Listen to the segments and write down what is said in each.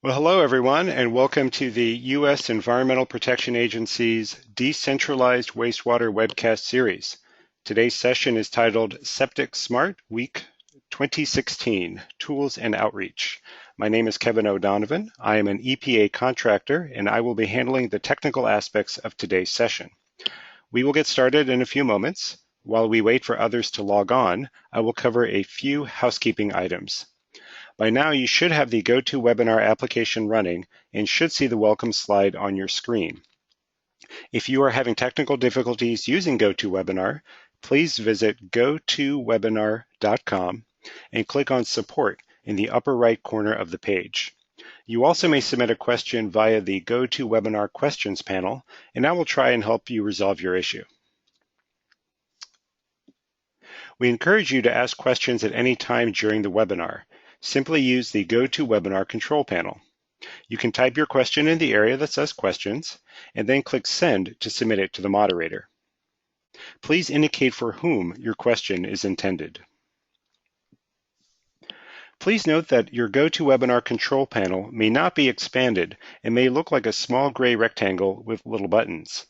Well, hello everyone, and welcome to the U.S. Environmental Protection Agency's Decentralized Wastewater webcast series. Today's session is titled SepticSmart Week 2016, Tools and Outreach. My name is Kevin O'Donovan. I am an EPA contractor, and I will be handling the technical aspects of today's session. We will get started in a few moments. While we wait for others to log on, I will cover a few housekeeping items. By now, you should have the GoToWebinar application running and should see the welcome slide on your screen. If you are having technical difficulties using GoToWebinar, please visit gotowebinar.com and click on Support in the upper right corner of the page. You also may submit a question via the GoToWebinar questions panel, and I will try and help you resolve your issue. We encourage you to ask questions at any time during the webinar. Simply use the GoToWebinar control panel. You can type your question in the area that says Questions, and then click Send to submit it to the moderator. Please indicate for whom your question is intended. Please note that your GoToWebinar control panel may not be expanded and may look like a small gray rectangle with little buttons.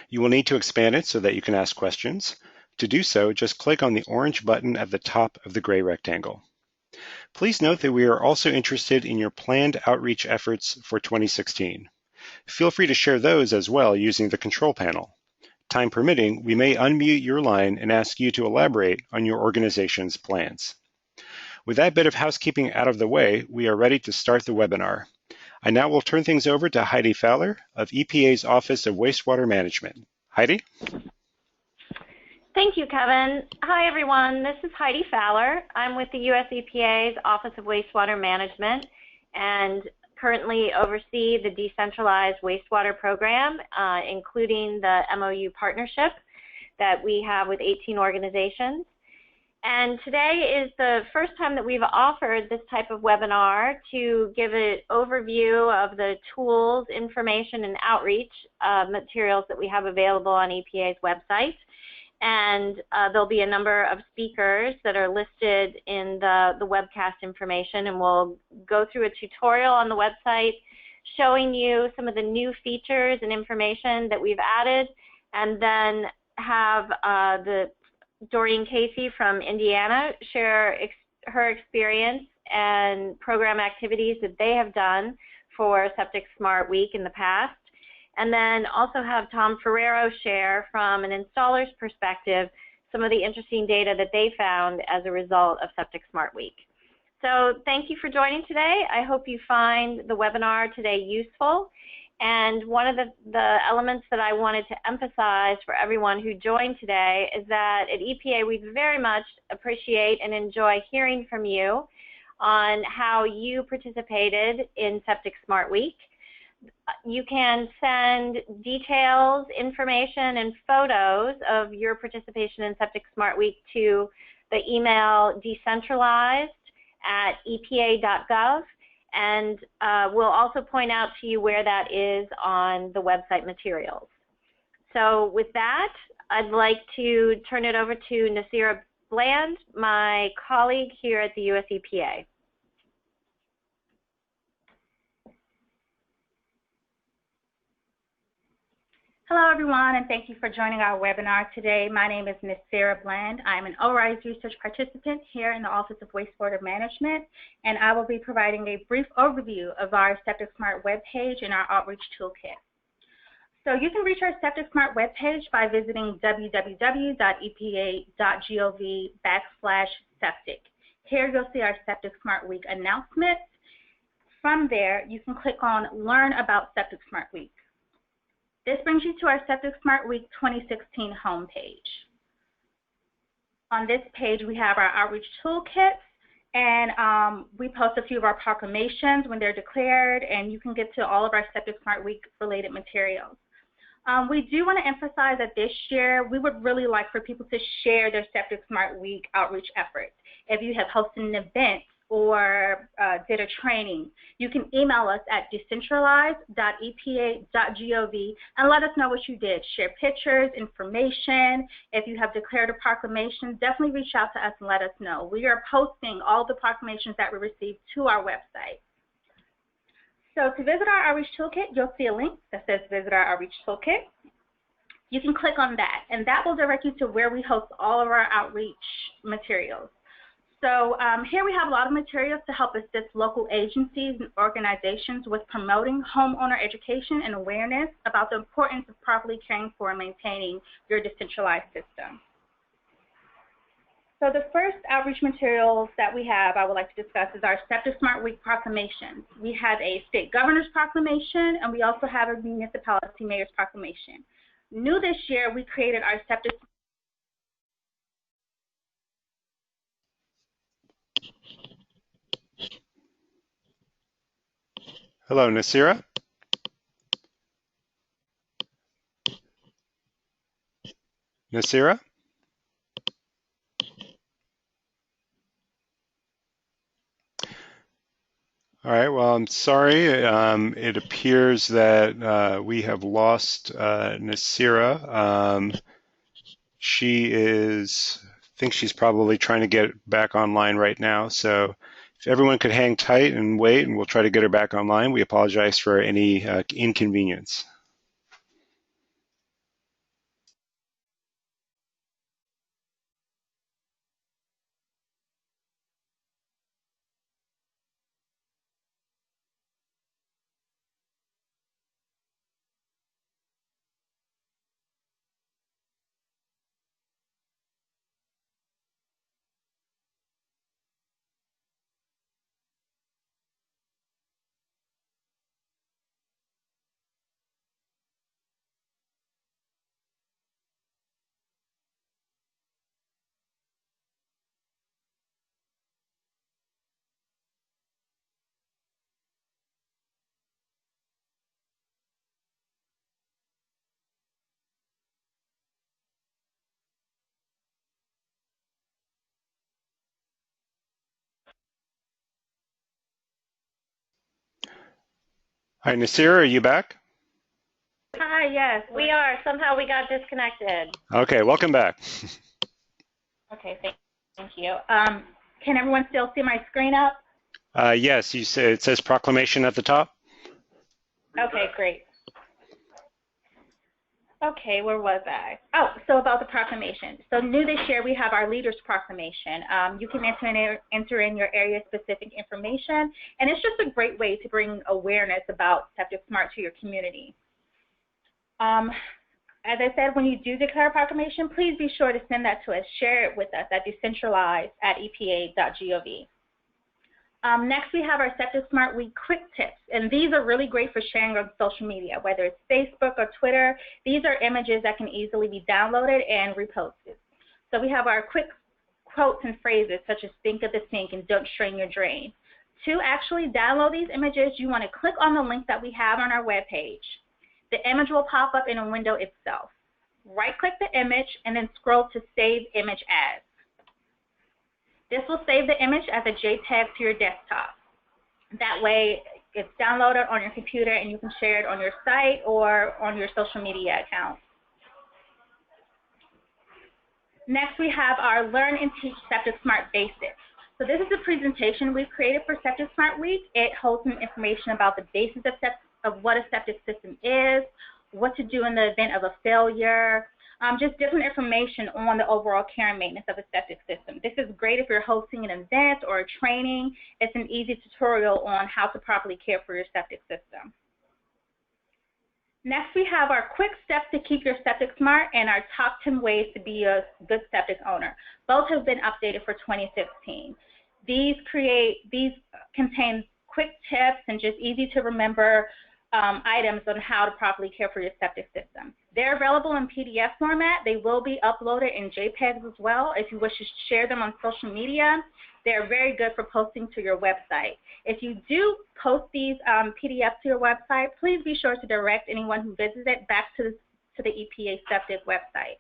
You will need to expand it so that you can ask questions. To do so, just click on the orange button at the top of the gray rectangle. Please note that we are also interested in your planned outreach efforts for 2016. Feel free to share those as well using the control panel. Time permitting, we may unmute your line and ask you to elaborate on your organization's plans. With that bit of housekeeping out of the way, we are ready to start the webinar. I now will turn things over to Heidi Fowler of EPA's Office of Wastewater Management. Heidi? Thank you, Kevin. Hi, everyone. This is Heidi Fowler. I'm with the U.S. EPA's Office of Wastewater Management and currently oversee the Decentralized Wastewater Program, including the MOU partnership that we have with 18 organizations. And today is the first time that we've offered this type of webinar to give an overview of the tools, information, and outreach materials that we have available on EPA's website. And there'll be a number of speakers that are listed in the webcast information, and we'll go through a tutorial on the website showing you some of the new features and information that we've added, and then have Doreen Casey from Indiana share her experience and program activities that they have done for SepticSmart Week in the past. And then also have Tom Ferrero share from an installer's perspective some of the interesting data that they found as a result of SepticSmart Week. So thank you for joining today. I hope you find the webinar today useful. And one of the elements that I wanted to emphasize for everyone who joined today is that at EPA we very much appreciate and enjoy hearing from you on how you participated in SepticSmart Week. You can send details, information, and photos of your participation in SepticSmart Week to the email decentralized@epa.gov, and we'll also point out to you where that is on the website materials. So with that, I'd like to turn it over to Nasira Bland, my colleague here at the US EPA. Hello, everyone, and thank you for joining our webinar today. My name is Ms. Sarah Bland. I'm an ORISE research participant here in the Office of Wastewater Management, and I will be providing a brief overview of our SepticSmart webpage and our outreach toolkit. So you can reach our SepticSmart webpage by visiting www.epa.gov/septic. Here you'll see our SepticSmart Week announcements. From there, you can click on Learn About SepticSmart Week. This brings you to our SepticSmart Week 2016 homepage. On this page, we have our outreach toolkits, and we post a few of our proclamations when they're declared, and you can get to all of our SepticSmart Week related materials. We do want to emphasize that this year, we would really like for people to share their SepticSmart Week outreach efforts. If you have hosted an event or did a training, you can email us at decentralized.epa.gov and let us know what you did. Share pictures, information. If you have declared a proclamation, definitely reach out to us and let us know. We are posting all the proclamations that we received to our website. So to visit our Outreach Toolkit, you'll see a link that says Visit Our Outreach Toolkit. You can click on that, and that will direct you to where we host all of our outreach materials. So here we have a lot of materials to help assist local agencies and organizations with promoting homeowner education and awareness about the importance of properly caring for and maintaining your decentralized system. So the first outreach materials that we have I would like to discuss is our SepticSmart Week proclamation. We have a state governor's proclamation, and we also have a municipality mayor's proclamation. New this year, we created our septic. Hello, Nasira. Nasira? All right, well, I'm sorry. It appears that we have lost Nasira. I think she's probably trying to get back online right now. So if everyone could hang tight and wait, and we'll try to get her back online. We apologize for any inconvenience. Hi, Nasira, are you back? Hi, yes, we are. Somehow we got disconnected. Okay, welcome back. Okay, thank you. Can everyone still see my screen up? Yes, you say it says proclamation at the top. Okay, great. Okay, where was I? Oh, so about the proclamation. So new this year, we have our Leaders Proclamation. You can enter in your area-specific information, and it's just a great way to bring awareness about SepticSmart to your community. As I said, when you do declare a proclamation, please be sure to send that to us. Share it with us at decentralize@epa.gov. Next, we have our SepticSmart Week Quick Tips, and these are really great for sharing on social media, whether it's Facebook or Twitter. These are images that can easily be downloaded and reposted. So we have our quick quotes and phrases such as think of the sink and don't strain your drain. To actually download these images, you want to click on the link that we have on our webpage. The image will pop up in a window itself. Right-click the image and then scroll to Save Image As. This will save the image as a JPEG to your desktop. That way, it's downloaded on your computer and you can share it on your site or on your social media account. Next, we have our Learn and Teach SepticSmart Basics. So this is a presentation we've created for SepticSmart Week. It holds some information about the basics of what a septic system is, what to do in the event of a failure, just different information on the overall care and maintenance of a septic system. This is great if you're hosting an event or a training. It's an easy tutorial on how to properly care for your septic system. Next, we have our quick steps to keep your septic smart and our top 10 ways to be a good septic owner. Both have been updated for 2016. These contain quick tips and just easy to remember items on how to properly care for your septic system. They're available in PDF format. They will be uploaded in JPEGs as well. If you wish to share them on social media, they're very good for posting to your website. If you do post these PDFs to your website, please be sure to direct anyone who visits it back to the EPA Septic website.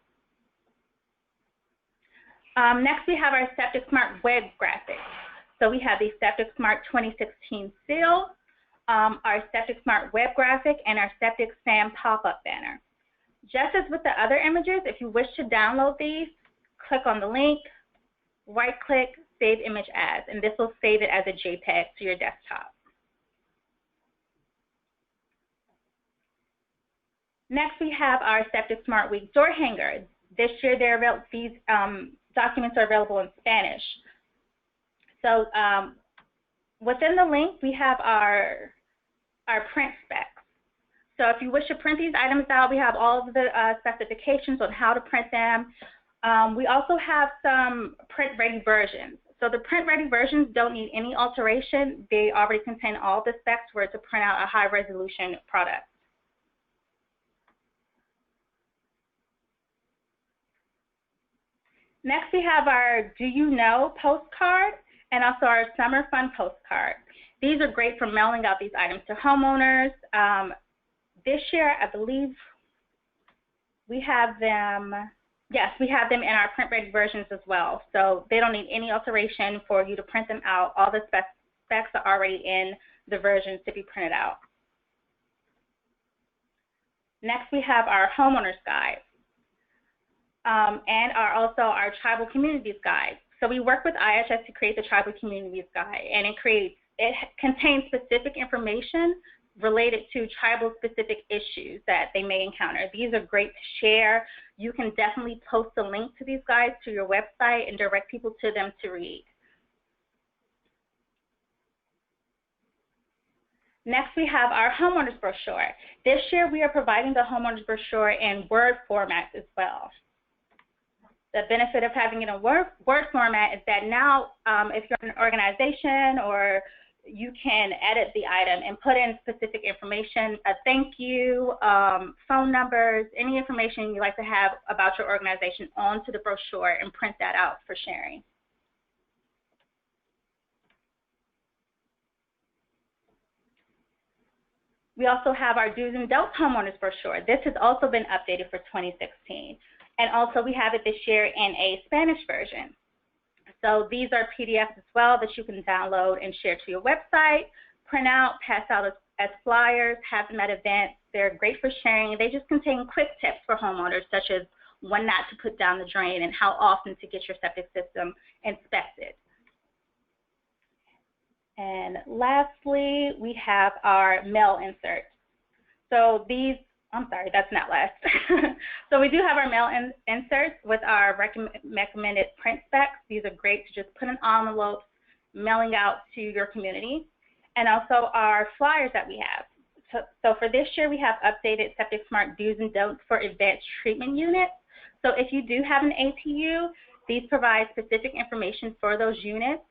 Next, we have our SepticSmart web graphics. So we have the SepticSmart 2016 seal, our SepticSmart web graphic, and our Septic SAM pop-up banner. Just as with the other images, if you wish to download these, click on the link, right-click, Save Image As, and this will save it as a JPEG to your desktop. Next, we have our SepticSmart Week door hanger. This year, these documents are available in Spanish. So within the link, we have our print specs. So if you wish to print these items out, we have all of the specifications on how to print them. We also have some print-ready versions. So the print-ready versions don't need any alteration. They already contain all the specs for it to print out a high-resolution product. Next, we have our Do You Know postcard and also our Summer Fun postcard. These are great for mailing out these items to homeowners. This year, I believe we have them, yes, we have them in our print-ready versions as well. So they don't need any alteration for you to print them out. All the specs are already in the versions to be printed out. Next, we have our Homeowners Guide and also our Tribal Communities Guide. So we work with IHS to create the Tribal Communities Guide, and it contains specific information related to tribal-specific issues that they may encounter. These are great to share. You can definitely post a link to these guides to your website and direct people to them to read. Next, we have our homeowners brochure. This year, we are providing the homeowners brochure in Word format as well. The benefit of having it in Word format is that now, if you're an organization or you can edit the item and put in specific information, a thank you, phone numbers, any information you'd like to have about your organization onto the brochure and print that out for sharing. We also have our Do's and Don'ts homeowners brochure. This has also been updated for 2016. And also we have it this year in a Spanish version. So these are PDFs as well that you can download and share to your website, print out, pass out as flyers, have them at events. They're great for sharing. They just contain quick tips for homeowners, such as when not to put down the drain and how often to get your septic system inspected. And lastly, we have our mail inserts. So these, I'm sorry, that's not last. So we do have our mail inserts with our recommended print specs. These are great to just put in envelopes, mailing out to your community. And also our flyers that we have. So for this year, we have updated SepticSmart Do's and Don'ts for advanced treatment units. So if you do have an ATU, these provide specific information for those units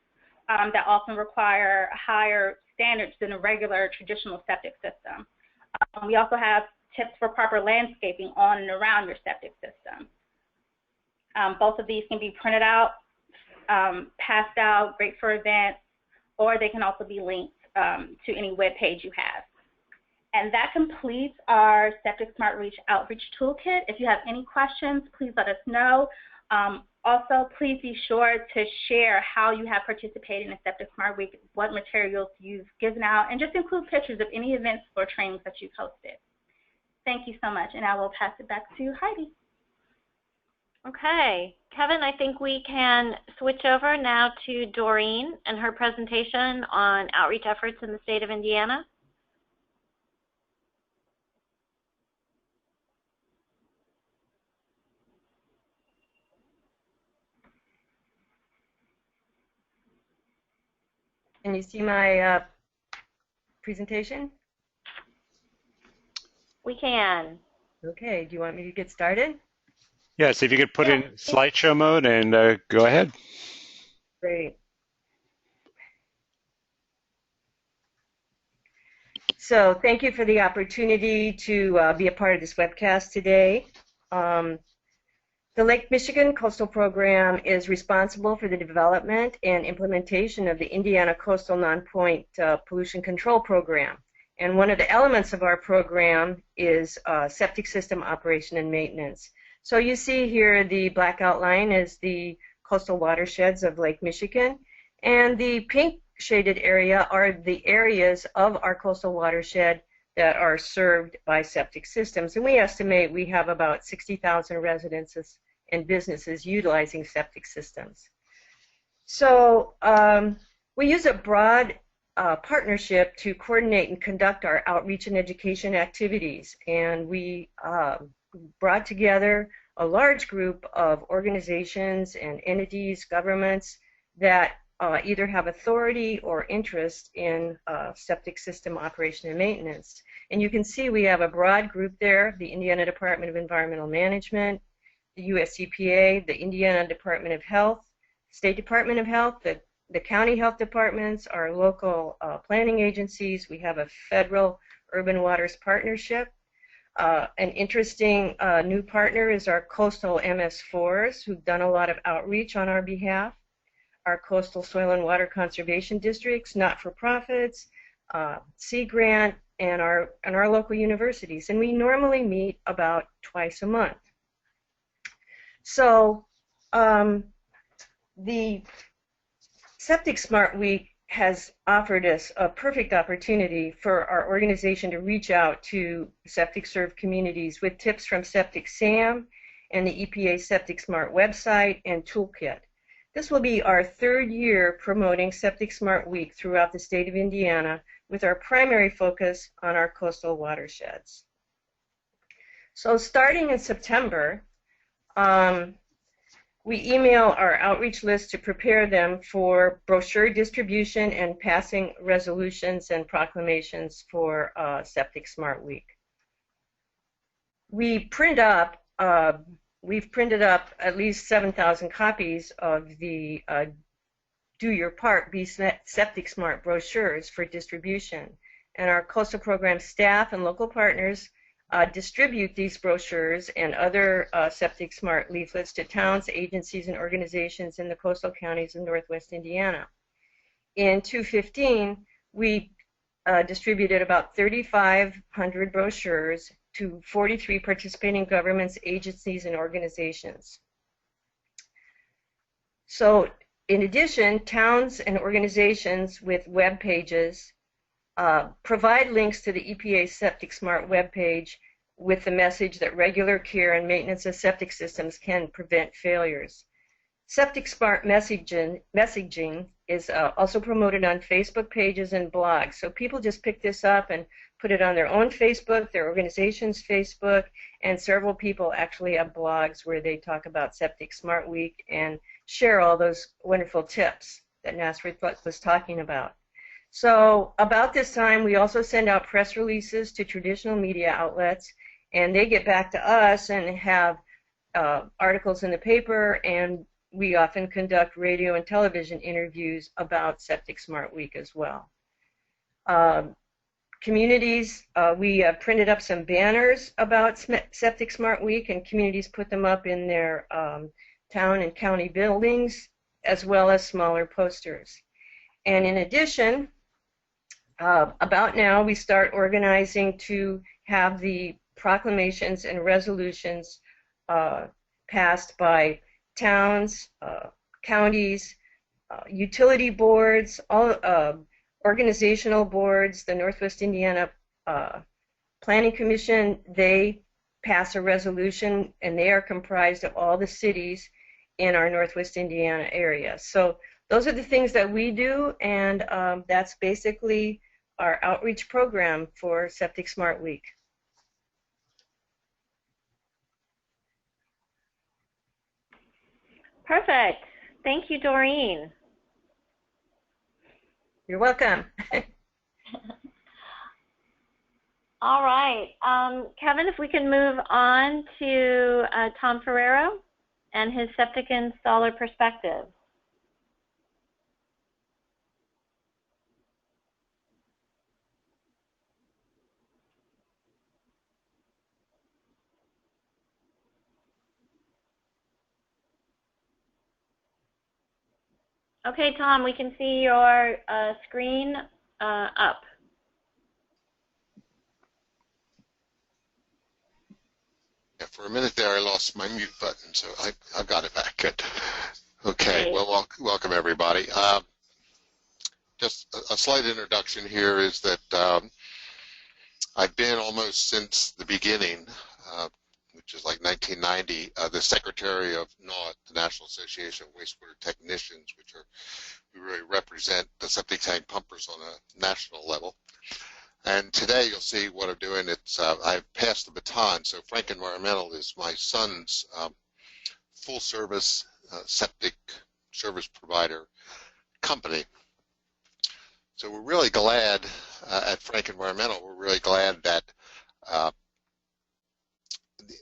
that often require higher standards than a regular traditional septic system. We also have tips for proper landscaping on and around your septic system. Both of these can be printed out, passed out, great for events, or they can also be linked to any web page you have. And that completes our SepticSmart Reach Outreach Toolkit. If you have any questions, please let us know. Also, please be sure to share how you have participated in SepticSmart Week, what materials you've given out, and just include pictures of any events or trainings that you've hosted. Thank you so much, and I will pass it back to Heidi. Okay, Kevin, I think we can switch over now to Doreen and her presentation on outreach efforts in the state of Indiana. Can you see my presentation? We can. Okay, do you want me to get started? Yes, if you could put in slideshow mode and go ahead. Great. So thank you for the opportunity to be a part of this webcast today. The Lake Michigan Coastal Program is responsible for the development and implementation of the Indiana Coastal Non-Point Pollution Control Program. And one of the elements of our program is septic system operation and maintenance. So you see here the black outline is the coastal watersheds of Lake Michigan, and the pink shaded area are the areas of our coastal watershed that are served by septic systems. And we estimate we have about 60,000 residences and businesses utilizing septic systems. So we use a broad partnership to coordinate and conduct our outreach and education activities. And we brought together a large group of organizations and entities, governments that either have authority or interest in septic system operation and maintenance. And you can see we have a broad group there: the Indiana Department of Environmental Management, the US EPA, the Indiana Department of Health, State Department of Health, the county health departments, our local planning agencies. We have a federal urban waters partnership. An interesting new partner is our coastal MS4s, who've done a lot of outreach on our behalf. Our coastal soil and water conservation districts, not-for-profits, Sea Grant, and our local universities. And we normally meet about twice a month. So the SepticSmart Week has offered us a perfect opportunity for our organization to reach out to septic-served communities with tips from Septic Sam and the EPA SepticSmart website and toolkit. This will be our third year promoting SepticSmart Week throughout the state of Indiana, with our primary focus on our coastal watersheds. So starting in September, we email our outreach list to prepare them for brochure distribution and passing resolutions and proclamations for SepticSmart Week. We've printed up at least 7,000 copies of the Do Your Part, Be SepticSmart brochures for distribution. And our coastal program staff and local partners distribute these brochures and other SepticSmart leaflets to towns, agencies, and organizations in the coastal counties of Northwest Indiana. In 2015, we distributed about 3,500 brochures to 43 participating governments, agencies, and organizations. So in addition, towns and organizations with web pages provide links to the EPA SepticSmart webpage with the message that regular care and maintenance of septic systems can prevent failures. SepticSmart messaging is also promoted on Facebook pages and blogs. So people just pick this up and put it on their own Facebook, their organization's Facebook, and several people actually have blogs where they talk about SepticSmart Week and share all those wonderful tips that Nasrit was talking about. So about this time, we also send out press releases to traditional media outlets, and they get back to us and have articles in the paper, and we often conduct radio and television interviews about SepticSmart Week as well. Communities, we have printed up some banners about SepticSmart Week, and communities put them up in their town and county buildings, as well as smaller posters. And in addition, about now, we start organizing to have the proclamations and resolutions passed by towns, counties, utility boards, all organizational boards. The Northwest Indiana Planning Commission, they pass a resolution, and they are comprised of all the cities in our Northwest Indiana area. So those are the things that we do, and that's basically our outreach program for SepticSmart Week. Perfect. Thank you, Doreen. You're welcome. All right. Kevin, if we can move on to Tom Ferrero and his septic installer perspective. Okay, Tom, we can see your screen up. Yeah, for a minute there, I lost my mute button, so I got it back. Good. Okay, well, welcome everybody. Just a slight introduction here is that I've been almost since the beginning, which which is like 1990, the secretary of NAWT, the National Association of Wastewater Technicians, which are, we really represent the septic tank pumpers on a national level. And today you'll see what I'm doing. It's I've passed the baton. So Frank Environmental is my son's full-service septic service provider company. So we're really glad at Frank Environmental, we're really glad that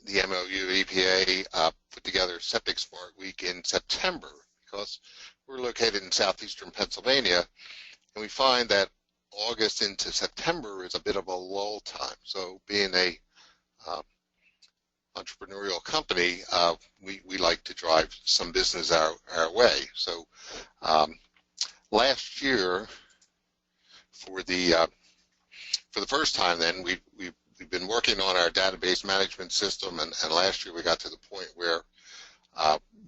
the MOU EPA put together SepticSmart Week in September, because we're located in southeastern Pennsylvania, and we find that August into September is a bit of a lull time. So being a entrepreneurial company, we like to drive some business our way. So last year, for the first time, then we've been working on our database management system, and last year we got to the point where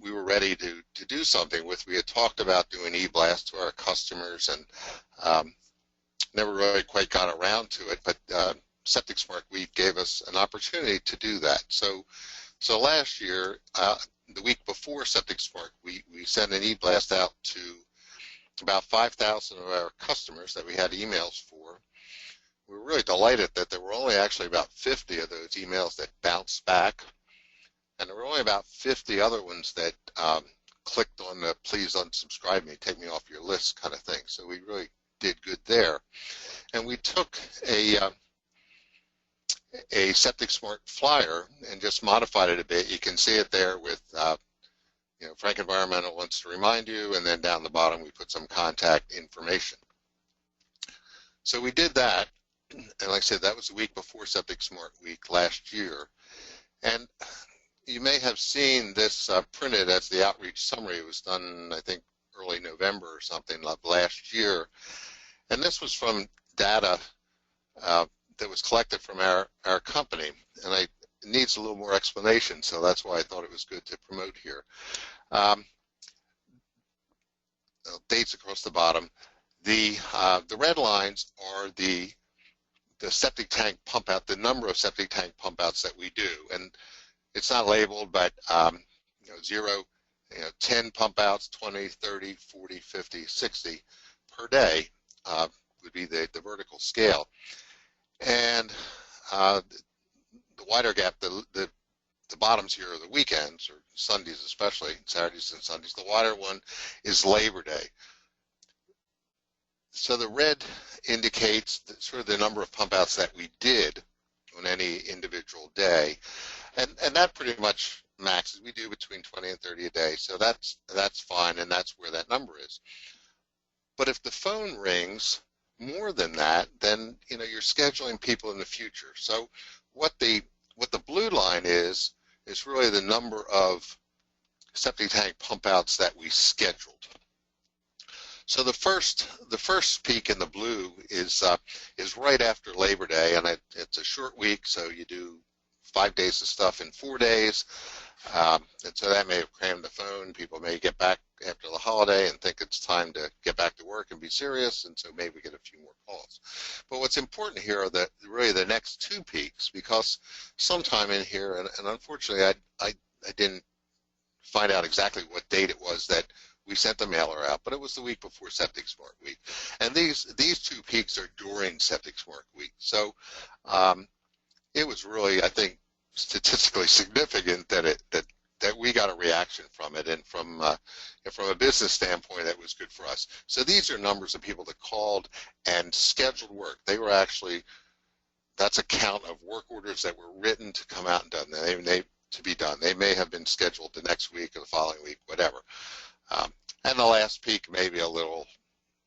we were ready to do something with. We had talked about doing e-blast to our customers, and never really quite got around to it, but SepticSmart Week gave us an opportunity to do that. So last year, the week before SepticSmart, we sent an e-blast out to about 5,000 of our customers that we had emails for. We were really delighted that there were only actually about 50 of those emails that bounced back, and there were only about 50 other ones that clicked on the please unsubscribe me, take me off your list kind of thing. So we really did good there. And we took a SepticSmart flyer and just modified it a bit. You can see it there with, you know, Frank Environmental wants to remind you, and then down the bottom we put some contact information. So we did that, and like I said, that was the week before SepticSmart Week last year. And you may have seen this printed as the outreach summary. It was done, I think, early November or something of last year. And this was from data that was collected from our company. And it needs a little more explanation, so that's why I thought it was good to promote here. Dates across the bottom. The red lines are the septic tank pump out, the number of septic tank pump outs that we do. And it's not labeled, but you know, 0, 10 pump outs, 20, 30, 40, 50, 60 per day would be the vertical scale. And the wider gap, the bottoms here are the weekends, or Sundays especially, Saturdays and Sundays. The wider one is Labor Day. So the red indicates sort of the number of pump outs that we did on any individual day. And that pretty much maxes. We do between 20 and 30 a day, so that's fine, and that's where that number is. But if the phone rings more than that, then you're scheduling people in the future. So what the blue line is really the number of septic tank pump outs that we scheduled. So the first peak in the blue is right after Labor Day, and it's a short week, so you do 5 days of stuff in 4 days, and so that may have crammed the phone. People may get back after the holiday and think it's time to get back to work and be serious, and so maybe we get a few more calls. But what's important here are really the next 2 peaks, because sometime in here, and unfortunately I didn't find out exactly what date it was that we sent the mailer out, but it was the week before SepticSmart Week. And these 2 peaks are during SepticSmart Week. So it was really, I think, statistically significant that we got a reaction from it, and from a business standpoint, that was good for us. So these are numbers of people that called and scheduled work. They were actually, that's a count of work orders that were written to come out and done. To be done. They may have been scheduled the next week or the following week, whatever. And the last peak may be a little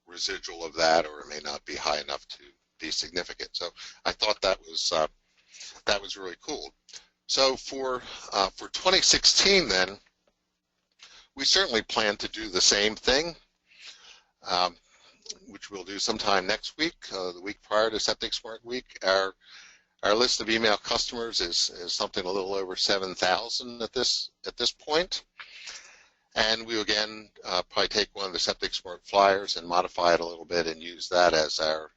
residual of that, or it may not be high enough to be significant. So I thought that was really cool. So for 2016, then, we certainly plan to do the same thing, which we'll do sometime next week, the week prior to SepticSmart Week. Our list of email customers is something a little over 7,000 at this point. And we again probably take one of the SepticSmart flyers and modify it a little bit and use that as our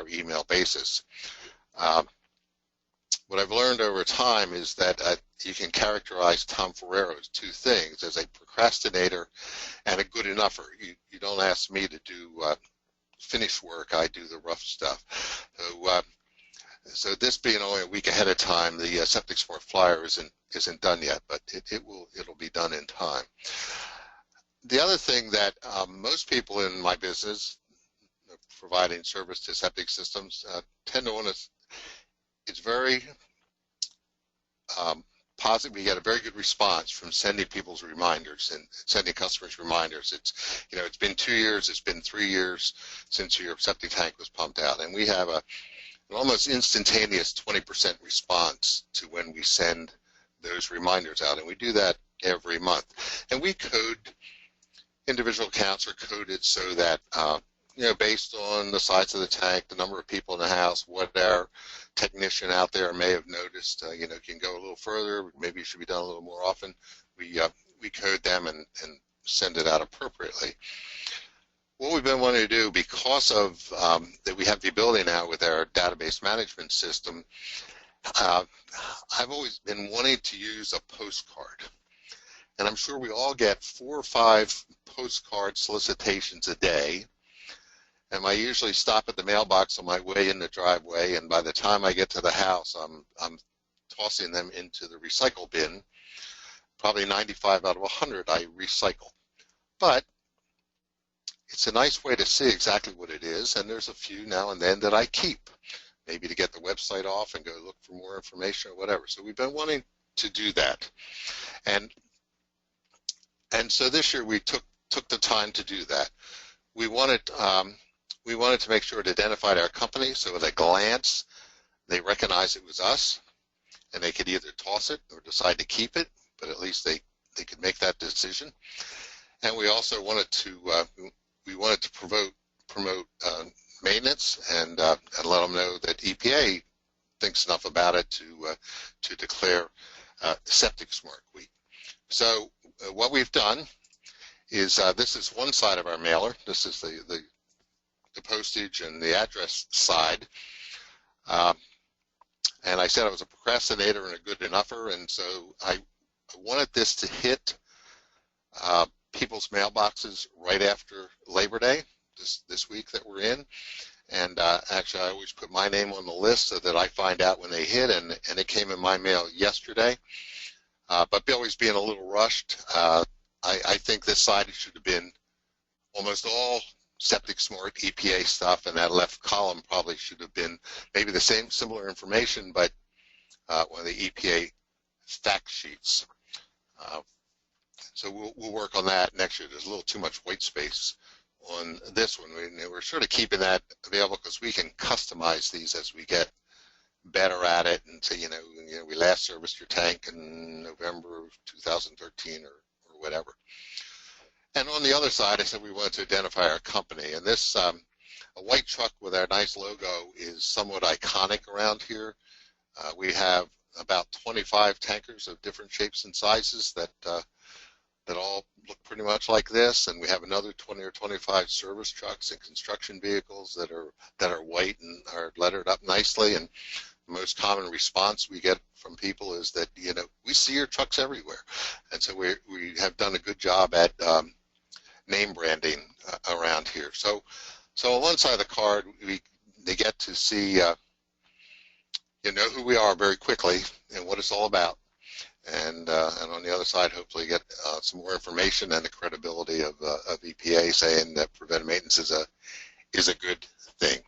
email basis. What I've learned over time is that you can characterize Tom Ferrero as two things, as a procrastinator and a good enougher. You don't ask me to do finished work, I do the rough stuff. So this being only a week ahead of time, the SepticSmart flyer isn't done yet, but it'll be done in time. The other thing that most people in my business, providing service to septic systems, tend to want to, it's very positive. We get a very good response from sending people's reminders and sending customers reminders. It's been 2 years, it's been 3 years since your septic tank was pumped out, and we have an almost instantaneous 20% response to when we send those reminders out, and we do that every month. And we code, individual accounts are coded so that based on the size of the tank, the number of people in the house, what our technician out there may have noticed, can go a little further, maybe it should be done a little more often. We code them and send it out appropriately. What we've been wanting to do, because of that we have the ability now with our database management system, I've always been wanting to use a postcard. And I'm sure we all get 4 or 5 postcard solicitations a day. And I usually stop at the mailbox on my way in the driveway, and by the time I get to the house, I'm tossing them into the recycle bin. Probably 95 out of 100 I recycle. But it's a nice way to see exactly what it is, and there's a few now and then that I keep, maybe to get the website off and go look for more information or whatever. So we've been wanting to do that. And so this year we took the time to do that. We wanted to make sure it identified our company, so at a glance they recognized it was us, and they could either toss it or decide to keep it, but at least they could make that decision. And we also wanted to promote maintenance and let them know that EPA thinks enough about it to declare SepticSmart Week. So what we've done is this is one side of our mailer. This is the postage and the address side. And I said I was a procrastinator and a good enougher, and so I wanted this to hit people's mailboxes right after Labor Day, this week that we're in. And actually, I always put my name on the list so that I find out when they hit, and it came in my mail yesterday. But always being a little rushed, I think this side should have been almost all SepticSmart EPA stuff, and that left column probably should have been maybe the same similar information, but one of the EPA fact sheets. So we'll work on that next year. There's a little too much white space on this one. We're sort of keeping that available because we can customize these as we get better at it, and say, we last serviced your tank in November of 2013 or whatever. And on the other side, I said we wanted to identify our company. And this, a white truck with our nice logo is somewhat iconic around here. We have about 25 tankers of different shapes and sizes that all look pretty much like this. And we have another 20 or 25 service trucks and construction vehicles that are white and are lettered up nicely. And the most common response we get from people is that, we see your trucks everywhere. And so we have done a good job at name branding around here. So on one side of the card, they get to see, who we are very quickly and what it's all about. And on the other side, hopefully get some more information and the credibility of EPA saying that preventive maintenance is a good thing.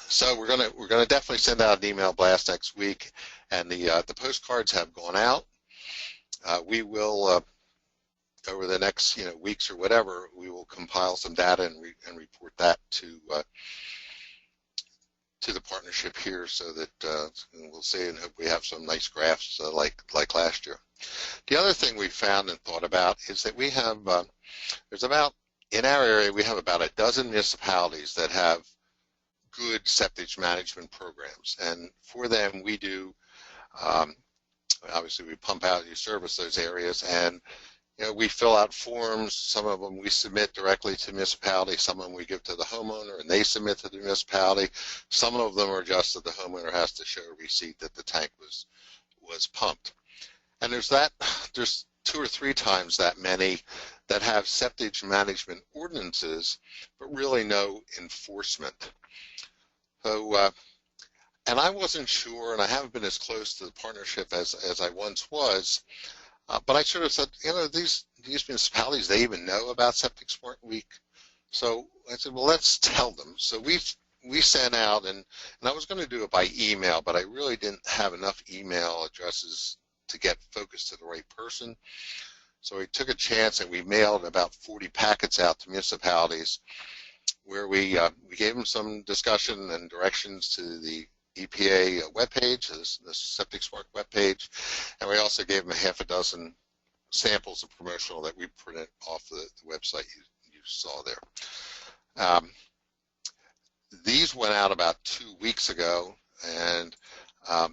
So we're gonna definitely send out an email blast next week, and the postcards have gone out. We will over the next weeks or whatever, we will compile some data and report that to the partnership here, so that we'll see and hope we have some nice graphs like last year. The other thing we found and thought about is that we have in our area we have about a dozen municipalities that have good septic management programs, and for them we do obviously we pump out, you service those areas, and You know, we fill out forms. Some of them we submit directly to the municipality. Some of them we give to the homeowner, and they submit to the municipality. Some of them are just that the homeowner has to show a receipt that the tank was pumped. And there's 2 or 3 times that many that have septic management ordinances, but really no enforcement. So, and I wasn't sure, and I haven't been as close to the partnership as I once was, but I should have said, you know, these municipalities, they even know about SepticSmart Week. So I said, well, let's tell them. So we sent out, and I was going to do it by email, but I really didn't have enough email addresses to get focused to the right person. So we took a chance and we mailed about 40 packets out to municipalities where we gave them some discussion and directions to the EPA webpage, the SepticSmart webpage, and we also gave them a half a dozen samples of promotional that we printed off the website you saw there. These went out about 2 weeks ago, and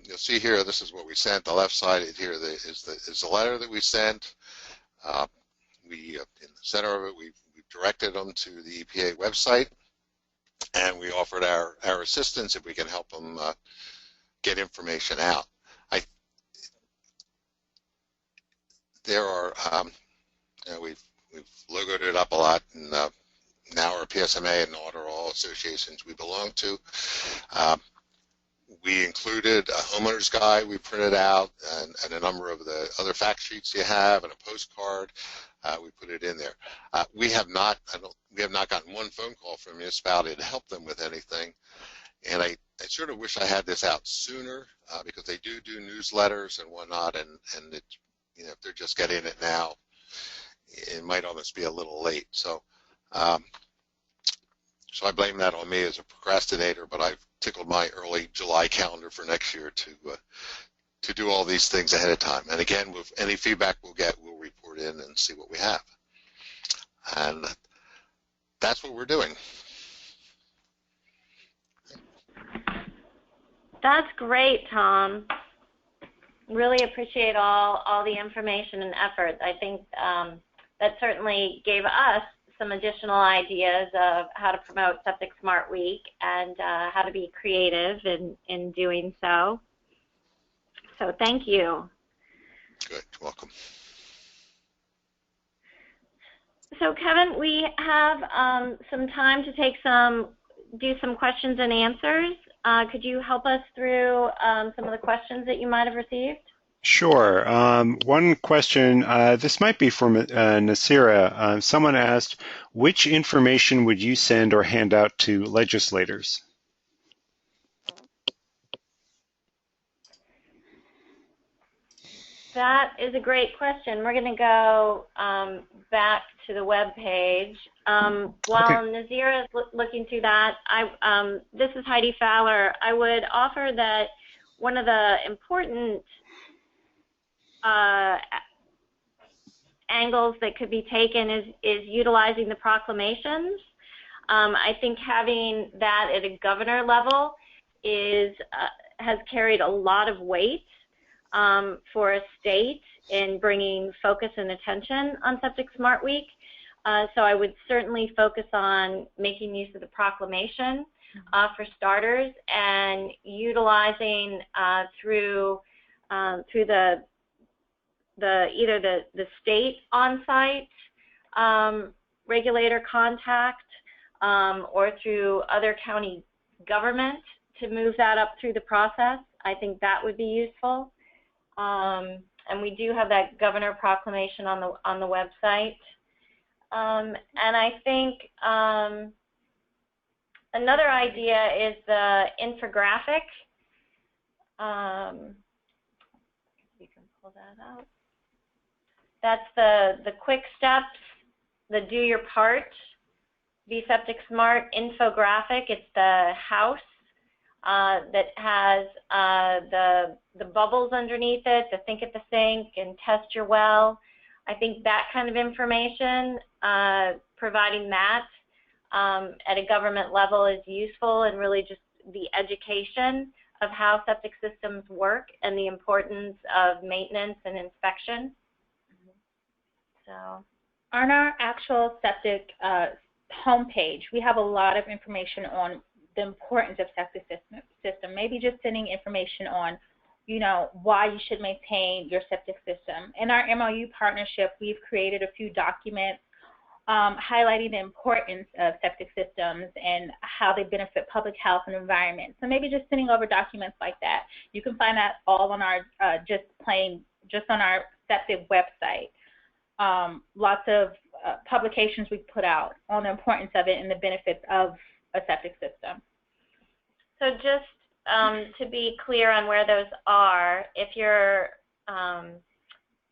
you'll see here, this is what we sent. The left side here is the letter that we sent. In the center of it, we directed them to the EPA website, and we offered our assistance if we can help them get information out. There are, you know, we've logoed it up a lot, and now our PSMA and AUDR, all associations we belong to. We included a homeowner's guide we printed out, and a number of the other fact sheets you have, and a postcard. We put it in there. We have not gotten one phone call from a municipality to help them with anything, and I sort of wish I had this out sooner, because they do newsletters and whatnot, and it, you know, if they're just getting it now, it might almost be a little late. So so I blame that on me as a procrastinator, but I've tickled my early July calendar for next year to do all these things ahead of time. And again, with any feedback we'll get, we'll report in and see what we have. And that's what we're doing. That's great, Tom. Really appreciate all the information and effort. I think that certainly gave us some additional ideas of how to promote SepticSmart Week and how to be creative in doing so. So thank you. Good, welcome. So Kevin, we have some time to do some questions and answers. Could you help us through some of the questions that you might have received? Sure. One question, this might be from Nasira. Someone asked, which information would you send or hand out to legislators? That is a great question. We're going to go back to the web page. While Nazira is looking through that, this is Heidi Fowler. I would offer that one of the important angles that could be taken is utilizing the proclamations. I think having that at a governor level has carried a lot of weight for a state in bringing focus and attention on SepticSmart Week. So I would certainly focus on making use of the proclamation for starters, and utilizing through either the state on-site regulator contact or through other county government to move that up through the process. I think that would be useful. And we do have that governor proclamation on the website. And I think another idea is the infographic. You can pull that out. That's the quick steps, the do your part, Be SepticSmart infographic. It's the house that has the bubbles underneath it, the think at the sink and test your well. I think that kind of information, providing that at a government level is useful, and really just the education of how septic systems work and the importance of maintenance and inspection. So on our actual septic homepage, we have a lot of information on the importance of septic system. Maybe just sending information on, why you should maintain your septic system. In our MOU partnership, we've created a few documents highlighting the importance of septic systems and how they benefit public health and environment. So maybe just sending over documents like that. You can find that all on our just on our septic website. Lots of publications we put out on the importance of it and the benefits of a septic system. So just to be clear on where those are, if you're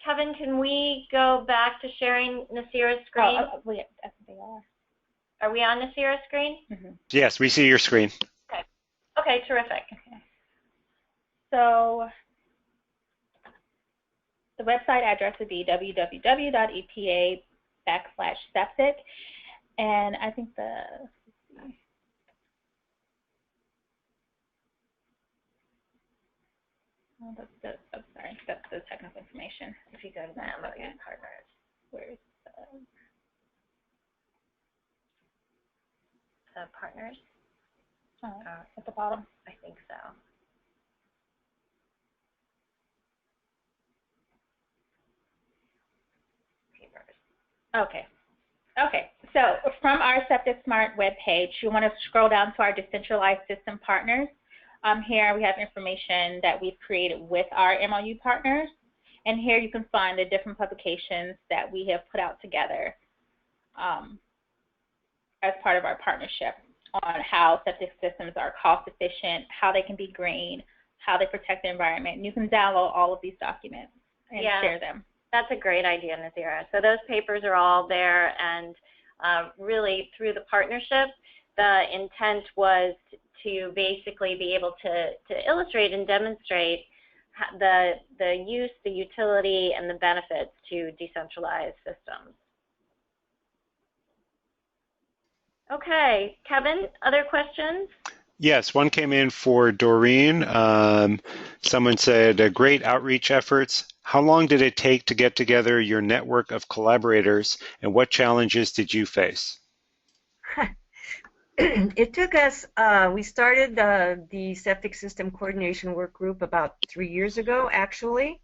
Kevin, can we go back to sharing Nasira's screen? Yes, they are. Are we on Nasira's screen? Mm-hmm. Yes, we see your screen. Okay. Okay, terrific. Okay. So the website address would be www.epa/septic, and I think I'm sorry, that's the technical information. If you go to that, MOU partners. Where's the partners? at the bottom? I think so. Papers. Okay. Okay. So from our SepticSmart webpage, you want to scroll down to our decentralized system partners. Here we have information that we've created with our MOU partners, and here you can find the different publications that we have put out together as part of our partnership on how septic systems are cost efficient, how they can be green, how they protect the environment. And you can download all of these documents and share them. That's a great idea, Nasira. So those papers are all there, and really through the partnership, the intent was to basically be able to illustrate and demonstrate the use, the utility, and the benefits to decentralized systems. Okay, Kevin, other questions? Yes, one came in for Doreen. Someone said, great outreach efforts. How long did it take to get together your network of collaborators, and what challenges did you face? It took us, we started the septic system coordination work group about 3 years ago, actually,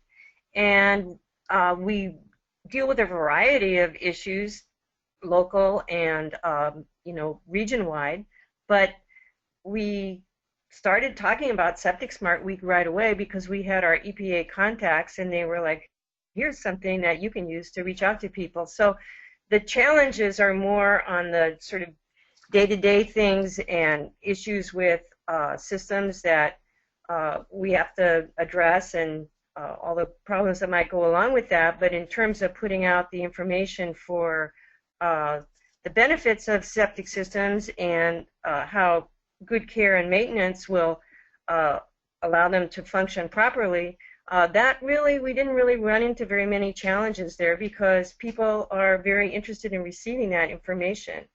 and we deal with a variety of issues, local and region-wide, but we started talking about SepticSmart Week right away because we had our EPA contacts, and they were like, here's something that you can use to reach out to people. So the challenges are more on the sort of day-to-day things and issues with systems that we have to address, and all the problems that might go along with that. But in terms of putting out the information for the benefits of septic systems and how good care and maintenance will allow them to function properly, we didn't really run into very many challenges there because people are very interested in receiving that information.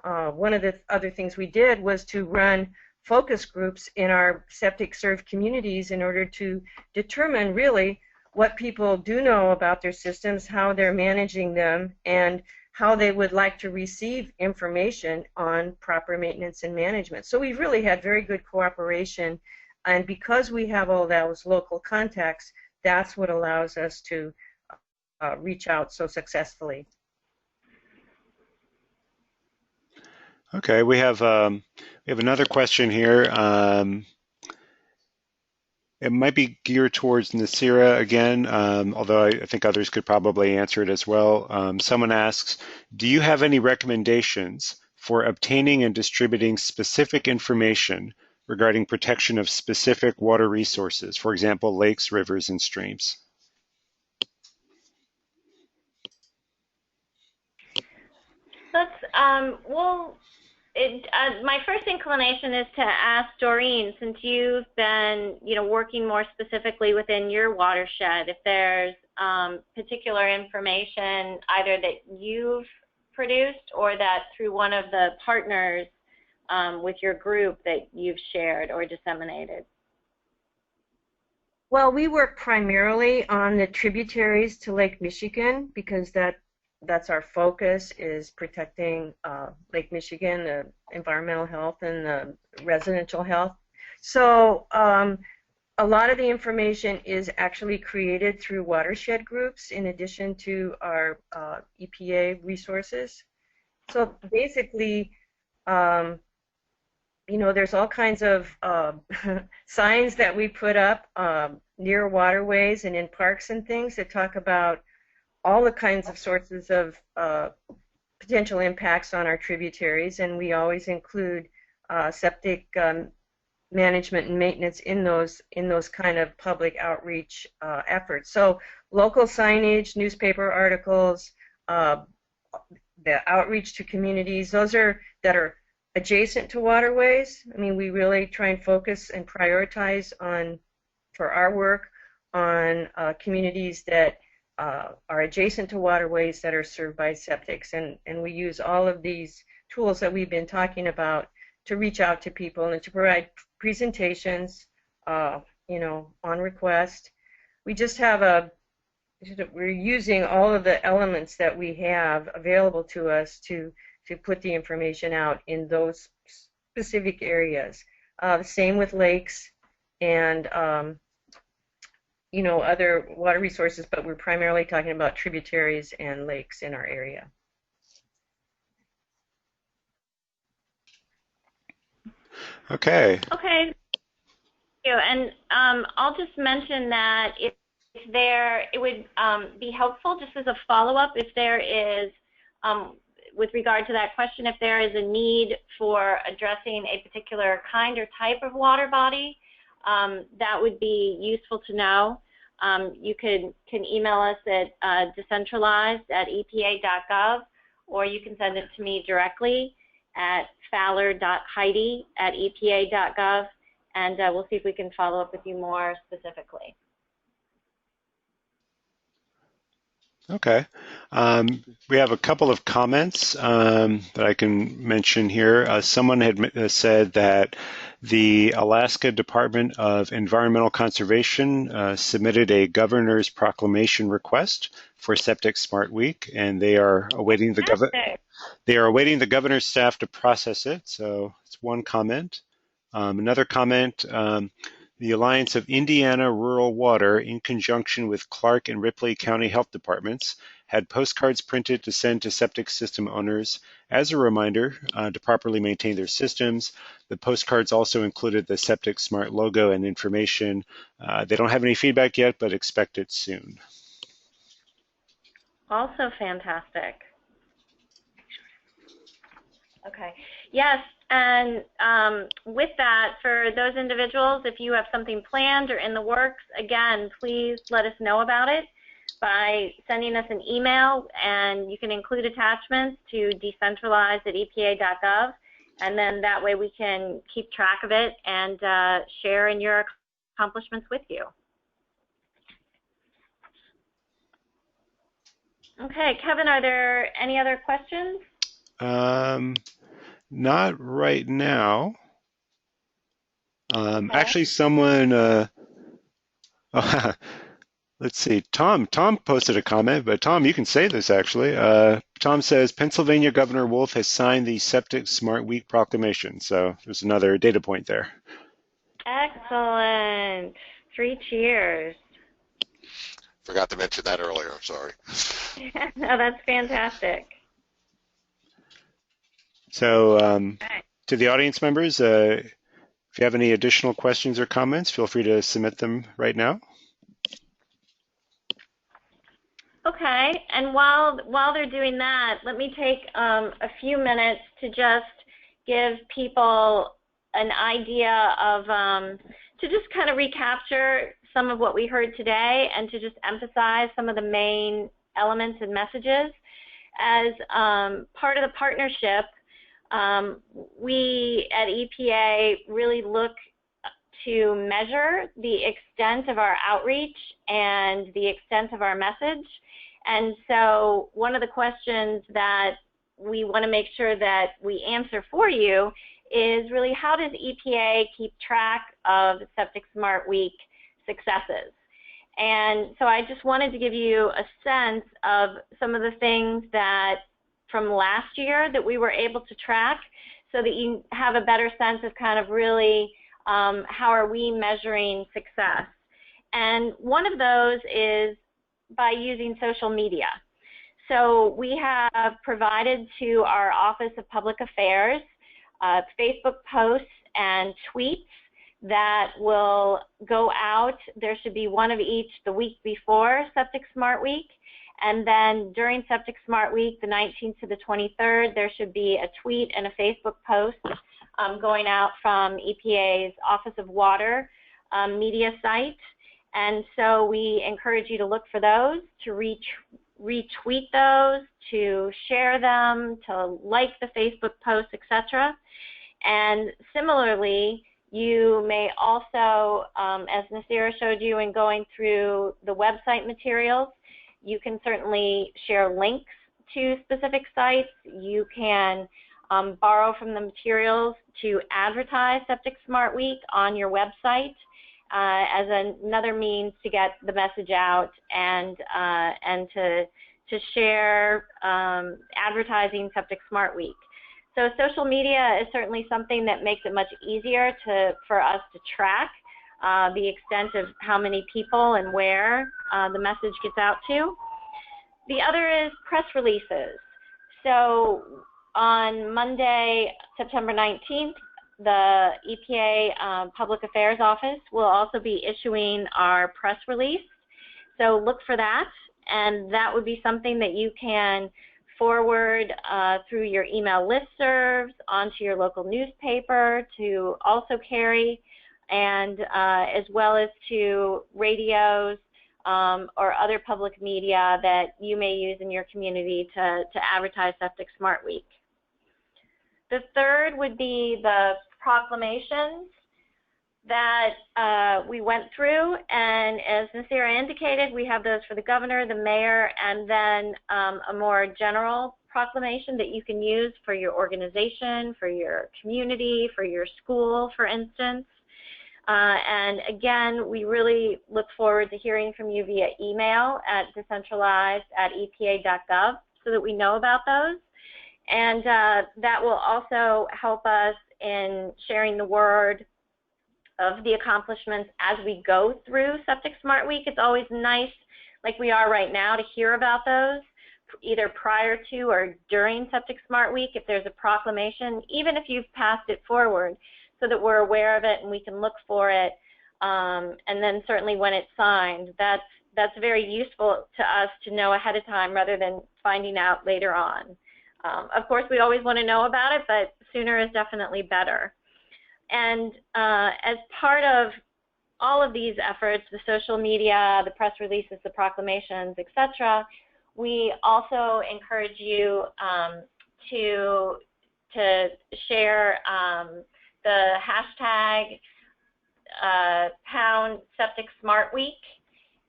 One of the other things we did was to run focus groups in our septic served communities in order to determine really what people do know about their systems, how they're managing them, and how they would like to receive information on proper maintenance and management. So we've really had very good cooperation, and because we have all those local contacts, that's what allows us to reach out so successfully. Okay, we have another question here. It might be geared towards Nasira again, although I think others could probably answer it as well. Someone asks, do you have any recommendations for obtaining and distributing specific information regarding protection of specific water resources, for example, lakes, rivers, and streams? My first inclination is to ask Doreen, since you've been, working more specifically within your watershed, if there's particular information either that you've produced or that through one of the partners with your group that you've shared or disseminated. Well, we work primarily on the tributaries to Lake Michigan because that that's our focus, is protecting Lake Michigan, the environmental health and the residential health. So a lot of the information is actually created through watershed groups in addition to our EPA resources. So basically, you know, there's all kinds of signs that we put up near waterways and in parks and things that talk about all the kinds of sources of potential impacts on our tributaries, and we always include septic management and maintenance in those kind of public outreach efforts. So local signage, newspaper articles, the outreach to communities, those are that are adjacent to waterways. I mean, we really try and focus and prioritize on, for our work, on communities that are adjacent to waterways that are served by septics, and we use all of these tools that we've been talking about to reach out to people and to provide presentations, you know, on request. We just have we're using all of the elements that we have available to us to put the information out in those specific areas. The same with lakes and you know, other water resources, but we're primarily talking about tributaries and lakes in our area. Okay. Okay. Thank you. And I'll just mention that if there, it would be helpful just as a follow-up if there is, with regard to that question, if there is a need for addressing a particular kind or type of water body, that would be useful to know. You can email us at decentralized@epa.gov, or you can send it to me directly at fowler.heidi@epa.gov, and we'll see if we can follow up with you more specifically. Okay. We have a couple of comments that I can mention here. Someone had said that the Alaska Department of Environmental Conservation submitted a governor's proclamation request for SepticSmart Week, and they are awaiting the governor's staff to process it. So it's one comment. Another comment. The Alliance of Indiana Rural Water, in conjunction with Clark and Ripley County Health Departments, had postcards printed to send to septic system owners as a reminder to properly maintain their systems. The postcards also included the SepticSmart logo and information. They don't have any feedback yet, but expect it soon. Also fantastic. Okay. Yes, and with that, for those individuals, if you have something planned or in the works, again, please let us know about it by sending us an email, and you can include attachments to decentralized@epa.gov, and then that way we can keep track of it and share in your accomplishments with you. Okay, Kevin, are there any other questions? Not right now. Okay. Actually, someone, let's see, Tom posted a comment, but Tom, you can say this actually. Tom says, Pennsylvania Governor Wolf has signed the SepticSmart Week proclamation. So there's another data point there. Excellent. 3 cheers. Forgot to mention that earlier, I'm sorry. No, that's fantastic. So to the audience members, if you have any additional questions or comments, feel free to submit them right now. Okay, and while they're doing that, let me take a few minutes to just give people an idea of, to just kind of recapture some of what we heard today and to just emphasize some of the main elements and messages. As part of the partnership, we at EPA really look to measure the extent of our outreach and the extent of our message. And so one of the questions that we want to make sure that we answer for you is really, how does EPA keep track of SepticSmart Week successes? And so I just wanted to give you a sense of some of the things that from last year that we were able to track, so that you have a better sense of kind of really how are we measuring success. And one of those is by using social media. So we have provided to our Office of Public Affairs Facebook posts and tweets that will go out. There should be one of each the week before SepticSmart Week, and then during SepticSmart Week, the 19th to the 23rd, there should be a tweet and a Facebook post going out from EPA's Office of Water media site. And so we encourage you to look for those, to retweet those, to share them, to like the Facebook posts, etc. And similarly, you may also, as Nasira showed you in going through the website materials, you can certainly share links to specific sites. You can borrow from the materials to advertise SepticSmart Week on your website as another means to get the message out and to share advertising SepticSmart Week. So social media is certainly something that makes it much easier for us to track the extent of how many people and where the message gets out to. The other is press releases. So on Monday, September 19th, the EPA Public Affairs Office will also be issuing our press release. So look for that, and that would be something that you can forward through your email listservs, onto your local newspaper to also carry, and as well as to radios or other public media that you may use in your community to advertise SepticSmart Week. The third would be the proclamations that we went through, and as Nasira indicated, we have those for the governor, the mayor, and then a more general proclamation that you can use for your organization, for your community, for your school, for instance. And again, we really look forward to hearing from you via email at decentralized@epa.gov so that we know about those. And that will also help us in sharing the word of the accomplishments as we go through SepticSmart Week. It's always nice, like we are right now, to hear about those, either prior to or during SepticSmart Week, if there's a proclamation, even if you've passed it forward, so that we're aware of it and we can look for it. And then certainly when it's signed, that's very useful to us to know ahead of time rather than finding out later on. Of course, we always want to know about it, but sooner is definitely better. And as part of all of these efforts, the social media, the press releases, the proclamations, etc., we also encourage you to share the hashtag #SepticSmartWeek,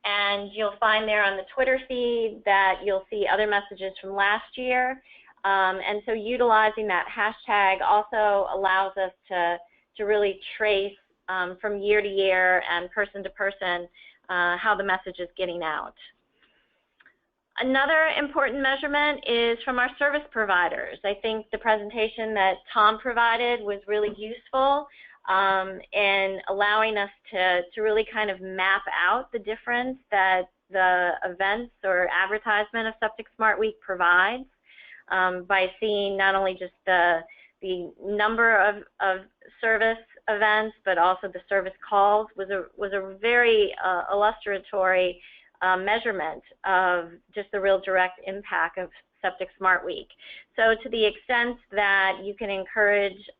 and you'll find there on the Twitter feed that you'll see other messages from last year. And so utilizing that hashtag also allows us to really trace from year to year and person to person how the message is getting out. Another important measurement is from our service providers. I think the presentation that Tom provided was really useful in allowing us to really kind of map out the difference that the events or advertisement of SepticSmart Week provides by seeing not only just the number of service events, but also the service calls was a very illustratory measurement of just the real direct impact of SepticSmart Week. So to the extent that you can encourage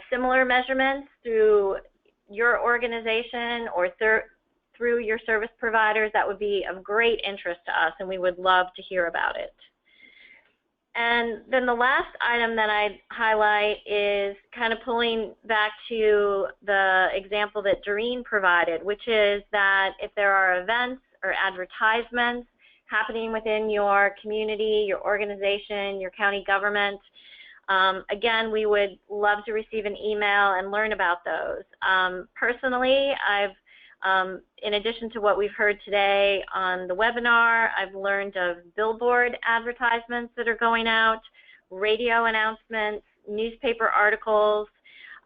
similar measurements through your organization or through your service providers, that would be of great interest to us, and we would love to hear about it. And then the last item that I'd highlight is kind of pulling back to the example that Doreen provided, which is that if there are events or advertisements happening within your community, your organization, your county government, again, we would love to receive an email and learn about those. Personally, I've In addition to what we've heard today on the webinar, I've learned of billboard advertisements that are going out, radio announcements, newspaper articles,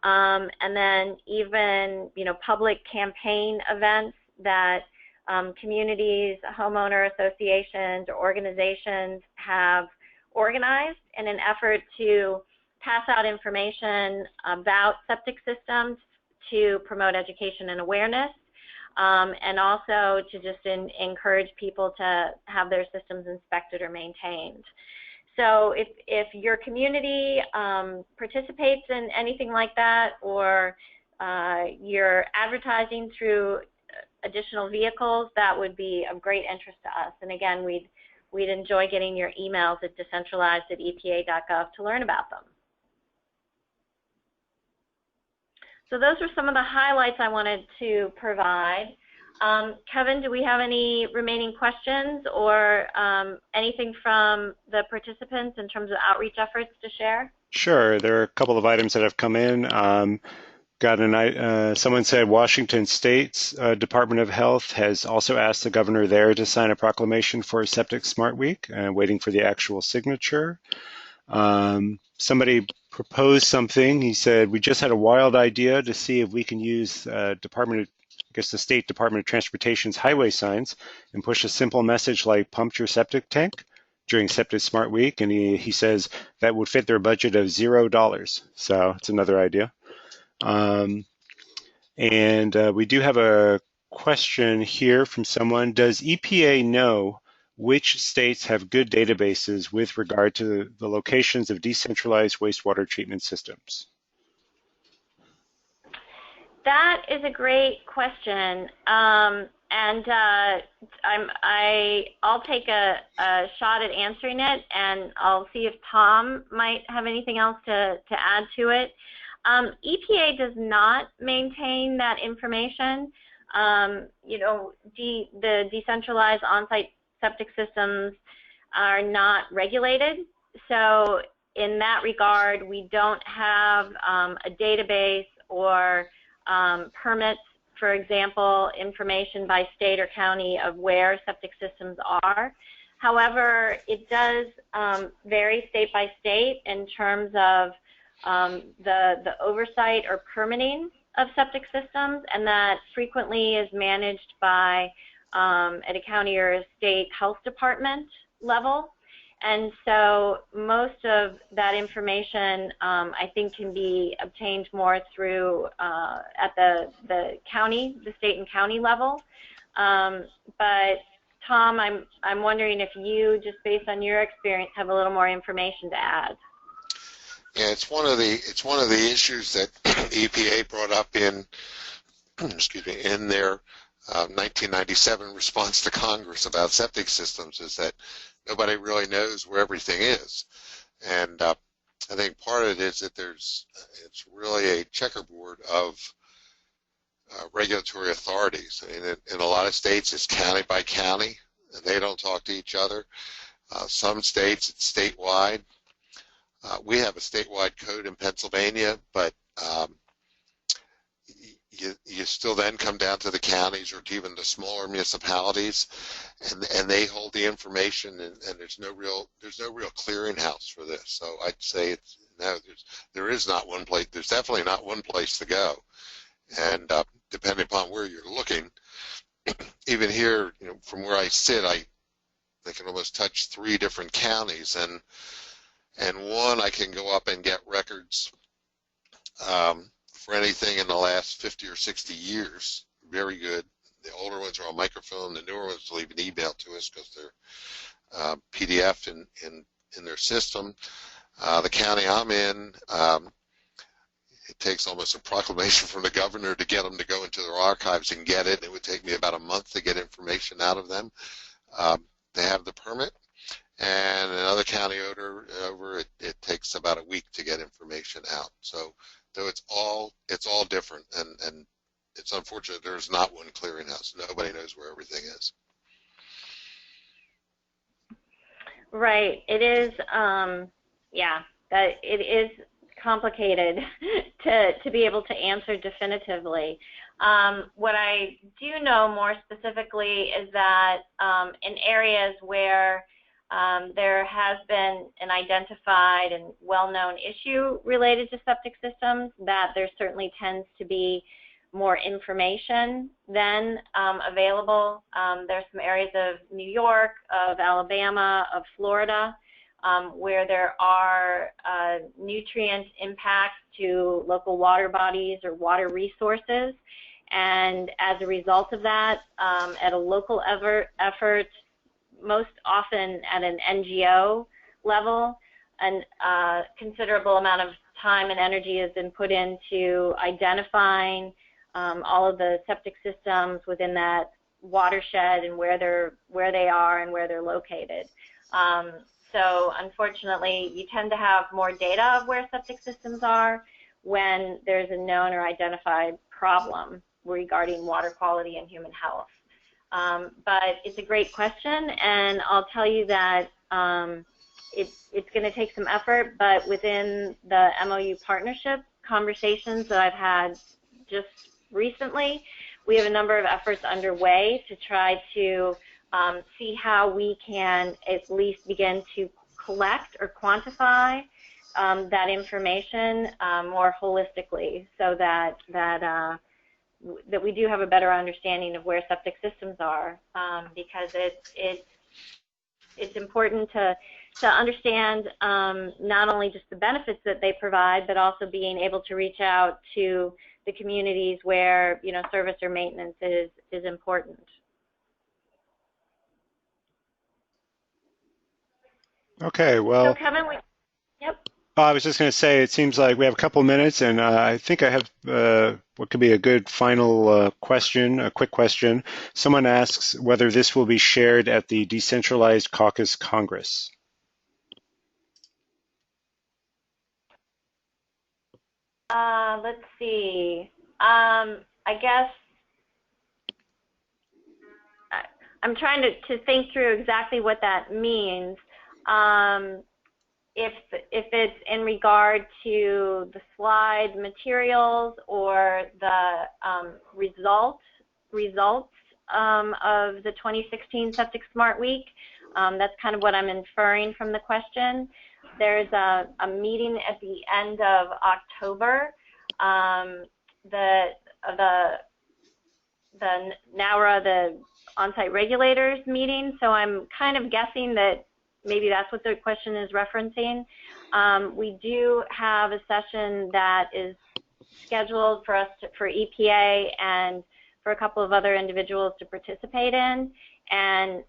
and then even, public campaign events that communities, homeowner associations, or organizations have organized in an effort to pass out information about septic systems to promote education and awareness, and also to just encourage people to have their systems inspected or maintained. So if your community participates in anything like that, or you're advertising through additional vehicles, that would be of great interest to us. And again, we'd enjoy getting your emails at decentralized@epa.gov to learn about them. So those were some of the highlights I wanted to provide. Kevin, do we have any remaining questions or anything from the participants in terms of outreach efforts to share? Sure. There are a couple of items that have come in. Someone said Washington State's Department of Health has also asked the governor there to sign a proclamation for SepticSmart Week, waiting for the actual signature. Somebody proposed something. He said, we just had a wild idea to see if we can use the State Department of Transportation's highway signs and push a simple message like pumped your septic tank during SepticSmart Week. And he says that would fit their budget of $0. So it's another idea. We do have a question here from someone. Does EPA know which states have good databases with regard to the locations of decentralized wastewater treatment systems? That is a great question, I'll take a shot at answering it, and I'll see if Tom might have anything else to add to it. EPA does not maintain that information. The decentralized on-site septic systems are not regulated, so in that regard, we don't have a database or permits, for example, information by state or county of where septic systems are. However, it does vary state by state in terms of the oversight or permitting of septic systems, and that frequently is managed by at a county or a state health department level. And so most of that information, I think, can be obtained more through at the state and county level. But Tom, I'm wondering if you, just based on your experience, have a little more information to add. Yeah, it's one of the issues that EPA brought up in in their 1997 response to Congress about septic systems, is that nobody really knows where everything is. And I think part of it is that it's really a checkerboard of regulatory authorities. I mean, in a lot of states, it's county by county, and they don't talk to each other. Some states, it's statewide. We have a statewide code in Pennsylvania, but you still then come down to the counties or to even the smaller municipalities, and they hold the information, and there's no real clearinghouse for this. So I'd say there is not one place. There's definitely not one place to go, and depending upon where you're looking, even here, from where I sit, I can almost touch 3 different counties, and one I can go up and get records for anything in the last 50 or 60 years. Very good. The older ones are on microfilm. The newer ones will even email to us because they're PDF in their system. The county I'm in, it takes almost a proclamation from the governor to get them to go into their archives and get it. It would take me about a month to get information out of them. They have the permit. And another county over it takes about a week to get information out. So it's all different, and it's unfortunate there's not one clearinghouse. Nobody knows where everything is. Right. It is, that it is complicated to be able to answer definitively. What I do know more specifically is that in areas where there has been an identified and well-known issue related to septic systems, that there certainly tends to be more information than available. There's some areas of New York, of Alabama, of Florida, where there are nutrient impacts to local water bodies or water resources. And as a result of that, at a local effort, most often at an NGO level, a considerable amount of time and energy has been put into identifying all of the septic systems within that watershed and where they are and where they're located. So unfortunately, you tend to have more data of where septic systems are when there's a known or identified problem regarding water quality and human health. But it's a great question, and I'll tell you that it's going to take some effort, but within the MOU partnership conversations that I've had just recently, we have a number of efforts underway to try to see how we can at least begin to collect or quantify that information more holistically, so that we do have a better understanding of where septic systems are, because it's important to understand not only just the benefits that they provide, but also being able to reach out to the communities where service or maintenance is important. Okay, well. So Kevin, yep. I was just going to say, it seems like we have a couple minutes, and I think I have what could be a good final question, a quick question. Someone asks whether this will be shared at the Decentralized Caucus Congress. Let's see. I guess I'm trying to think through exactly what that means. If it's in regard to the slide materials or the results of the 2016 SepticSmart Week, that's kind of what I'm inferring from the question. There's a meeting at the end of October, the NAURA, the on-site regulators meeting, so I'm kind of guessing that maybe that's what the question is referencing. We do have a session that is scheduled for us for EPA and for a couple of other individuals to participate in, and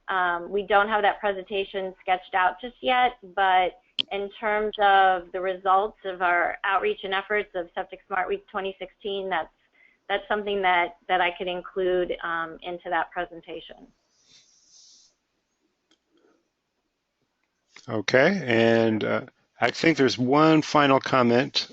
we don't have that presentation sketched out just yet, but in terms of the results of our outreach and efforts of SepticSmart Week 2016, that's something that I could include into that presentation. Okay, and I think there's one final comment.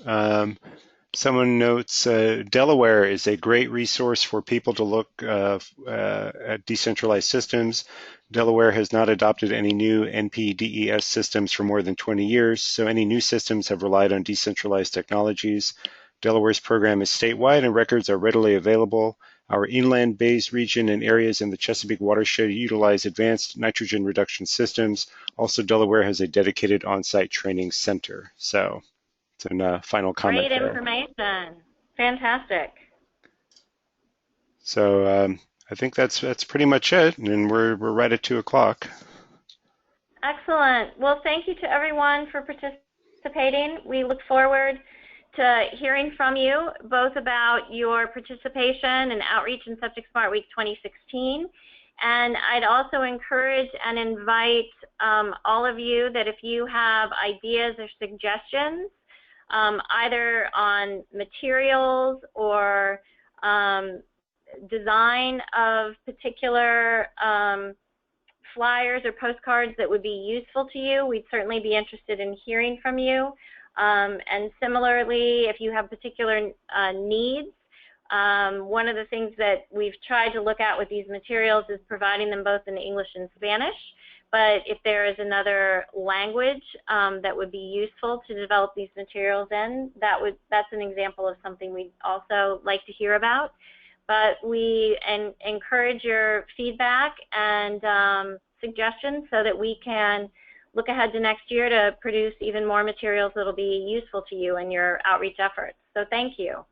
Someone notes Delaware is a great resource for people to look at decentralized systems. Delaware has not adopted any new NPDES systems for more than 20 years, so any new systems have relied on decentralized technologies. Delaware's program is statewide and records are readily available. Our inland bays region and areas in the Chesapeake watershed utilize advanced nitrogen reduction systems. Also, Delaware has a dedicated on-site training center. So it's a final comment Great there. information. Fantastic. So I think that's pretty much it, and we're right at 2 o'clock. Excellent. Well, thank you to everyone for participating. We look forward to hearing from you both about your participation and outreach in SepticSmart Week 2016. And I'd also encourage and invite all of you that if you have ideas or suggestions, either on materials or design of particular flyers or postcards that would be useful to you, we'd certainly be interested in hearing from you. And similarly, if you have particular needs, one of the things that we've tried to look at with these materials is providing them both in English and Spanish, but if there is another language that would be useful to develop these materials in, that's an example of something we'd also like to hear about. But we encourage your feedback and suggestions so that we can look ahead to next year to produce even more materials that will be useful to you in your outreach efforts. So thank you.